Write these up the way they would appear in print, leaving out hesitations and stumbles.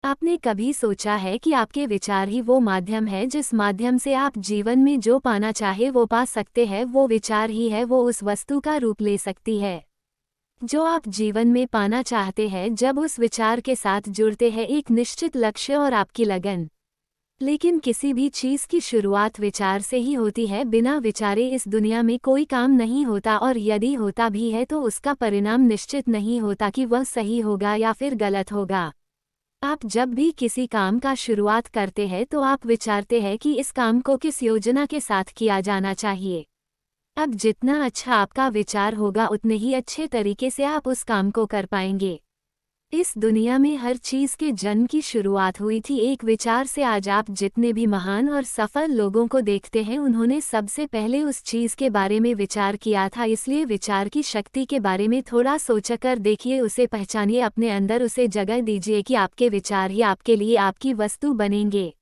आपने कभी सोचा है कि आपके विचार ही वो माध्यम है जिस माध्यम से आप जीवन में जो पाना चाहे वो पा सकते हैं? वो विचार ही है वो उस वस्तु का रूप ले सकती है जो आप जीवन में पाना चाहते हैं जब उस विचार के साथ जुड़ते हैं एक निश्चित लक्ष्य और आपकी लगन। लेकिन किसी भी चीज़ की शुरुआत विचार से ही होती है। बिना विचारे इस दुनिया में कोई काम नहीं होता और यदि होता भी है तो उसका परिणाम निश्चित नहीं होता कि वह सही होगा या फिर गलत होगा। आप जब भी किसी काम का शुरुआत करते हैं तो आप विचारते हैं कि इस काम को किस योजना के साथ किया जाना चाहिए। अब जितना अच्छा आपका विचार होगा उतने ही अच्छे तरीके से आप उस काम को कर पाएंगे। इस दुनिया में हर चीज़ के जन्म की शुरुआत हुई थी एक विचार से। आज आप जितने भी महान और सफल लोगों को देखते हैं उन्होंने सबसे पहले उस चीज़ के बारे में विचार किया था। इसलिए विचार की शक्ति के बारे में थोड़ा सोचकर देखिए, उसे पहचानिए, अपने अंदर उसे जगह दीजिए कि आपके विचार ही आपके लिए आपकी वस्तु बनेंगे।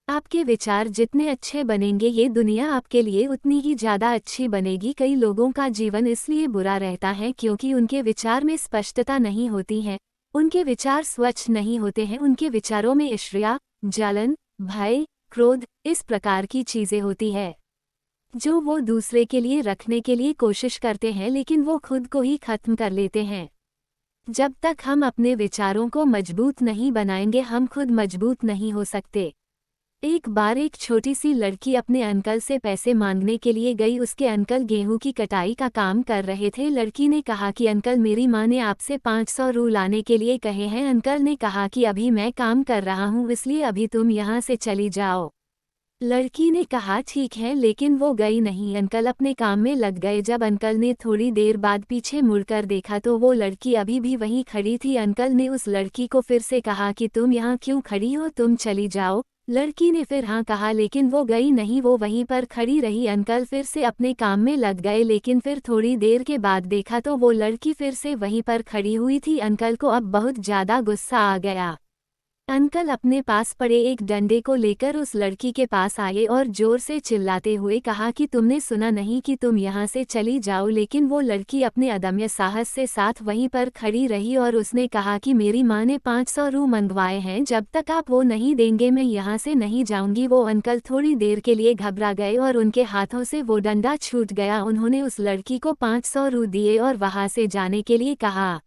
आपके विचार जितने अच्छे बनेंगे ये दुनिया आपके लिए उतनी ही ज़्यादा अच्छी बनेगी। कई लोगों का जीवन इसलिए बुरा रहता है क्योंकि उनके विचार में स्पष्टता नहीं होती है, उनके विचार स्वच्छ नहीं होते हैं, उनके विचारों में ईर्ष्या, जलन, भय, क्रोध, इस प्रकार की चीज़ें होती है जो वो दूसरे के लिए रखने के लिए कोशिश करते हैं लेकिन वो खुद को ही खत्म कर लेते हैं। जब तक हम अपने विचारों को मजबूत नहीं बनाएंगे हम खुद मजबूत नहीं हो सकते। एक बार एक छोटी सी लड़की अपने अंकल से पैसे मांगने के लिए गई। उसके अंकल गेहूं की कटाई का काम कर रहे थे। लड़की ने कहा कि अंकल, मेरी माँ ने आपसे 500 रू लाने के लिए कहे हैं। अंकल ने कहा कि अभी मैं काम कर रहा हूँ इसलिए अभी तुम यहाँ से चली जाओ। लड़की ने कहा ठीक है, लेकिन वो गई नहीं। अंकल अपने काम में लग गए। जब अंकल ने थोड़ी देर बाद पीछे मुड़कर देखा तो वो लड़की अभी भी वहीं खड़ी थी। अंकल ने उस लड़की को फिर से कहा कि तुम यहाँ क्यों खड़ी हो, तुम चली जाओ। लड़की ने फिर हाँ कहा लेकिन वो गई नहीं, वो वहीं पर खड़ी रही। अंकल फिर से अपने काम में लग गए लेकिन फिर थोड़ी देर के बाद देखा तो वो लड़की फिर से वहीं पर खड़ी हुई थी। अंकल को अब बहुत ज़्यादा गुस्सा आ गया। अंकल अपने पास पड़े एक डंडे को लेकर उस लड़की के पास आए और जोर से चिल्लाते हुए कहा कि तुमने सुना नहीं कि तुम यहाँ से चली जाओ। लेकिन वो लड़की अपने अदम्य साहस से साथ वहीं पर खड़ी रही और उसने कहा कि मेरी माँ ने 500 रू मंगवाए हैं, जब तक आप वो नहीं देंगे मैं यहाँ से नहीं जाऊंगी। वो अंकल थोड़ी देर के लिए घबरा गए और उनके हाथों से वो डंडा छूट गया। उन्होंने उस लड़की को 500 रू दिए और वहाँ से जाने के लिए कहा।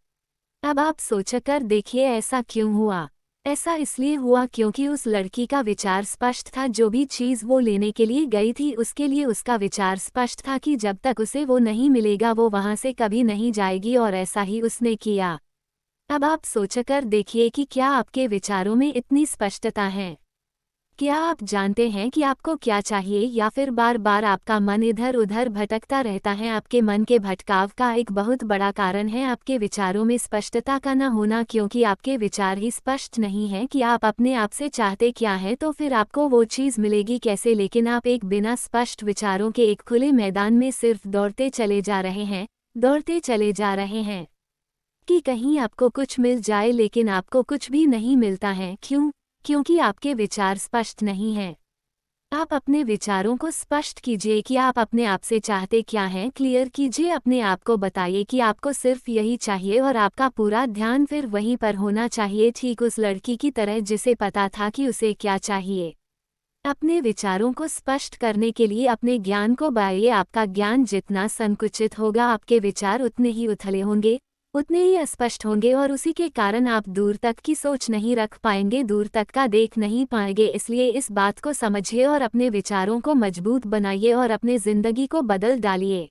अब आप सोचकर देखिए ऐसा क्यों हुआ। ऐसा इसलिए हुआ क्योंकि उस लड़की का विचार स्पष्ट था। जो भी चीज़ वो लेने के लिए गई थी उसके लिए उसका विचार स्पष्ट था कि जब तक उसे वो नहीं मिलेगा वो वहाँ से कभी नहीं जाएगी, और ऐसा ही उसने किया। अब आप सोचकर देखिए कि क्या आपके विचारों में इतनी स्पष्टता है? क्या आप जानते हैं कि आपको क्या चाहिए, या फिर बार बार आपका मन इधर उधर भटकता रहता है? आपके मन के भटकाव का एक बहुत बड़ा कारण है आपके विचारों में स्पष्टता का न होना, क्योंकि आपके विचार ही स्पष्ट नहीं है कि आप अपने आप से चाहते क्या है, तो फिर आपको वो चीज़ मिलेगी कैसे? लेकिन आप एक बिना स्पष्ट विचारों के एक खुले मैदान में सिर्फ दौड़ते चले जा रहे हैं, दौड़ते चले जा रहे हैं कि कहीं आपको कुछ मिल जाए, लेकिन आपको कुछ भी नहीं मिलता है। क्यों? क्योंकि आपके विचार स्पष्ट नहीं हैं। आप अपने विचारों को स्पष्ट कीजिए कि आप अपने आप से चाहते क्या हैं। क्लियर कीजिए, अपने आप को बताइए कि आपको सिर्फ यही चाहिए और आपका पूरा ध्यान फिर वहीं पर होना चाहिए, ठीक उस लड़की की तरह जिसे पता था कि उसे क्या चाहिए। अपने विचारों को स्पष्ट करने के लिए अपने ज्ञान को बढ़ाइए। आपका ज्ञान जितना संकुचित होगा आपके विचार उतने ही उथले होंगे, उतने ही अस्पष्ट होंगे, और उसी के कारण आप दूर तक की सोच नहीं रख पाएंगे, दूर तक का देख नहीं पाएंगे। इसलिए इस बात को समझिए और अपने विचारों को मजबूत बनाइए और अपने ज़िंदगी को बदल डालिए।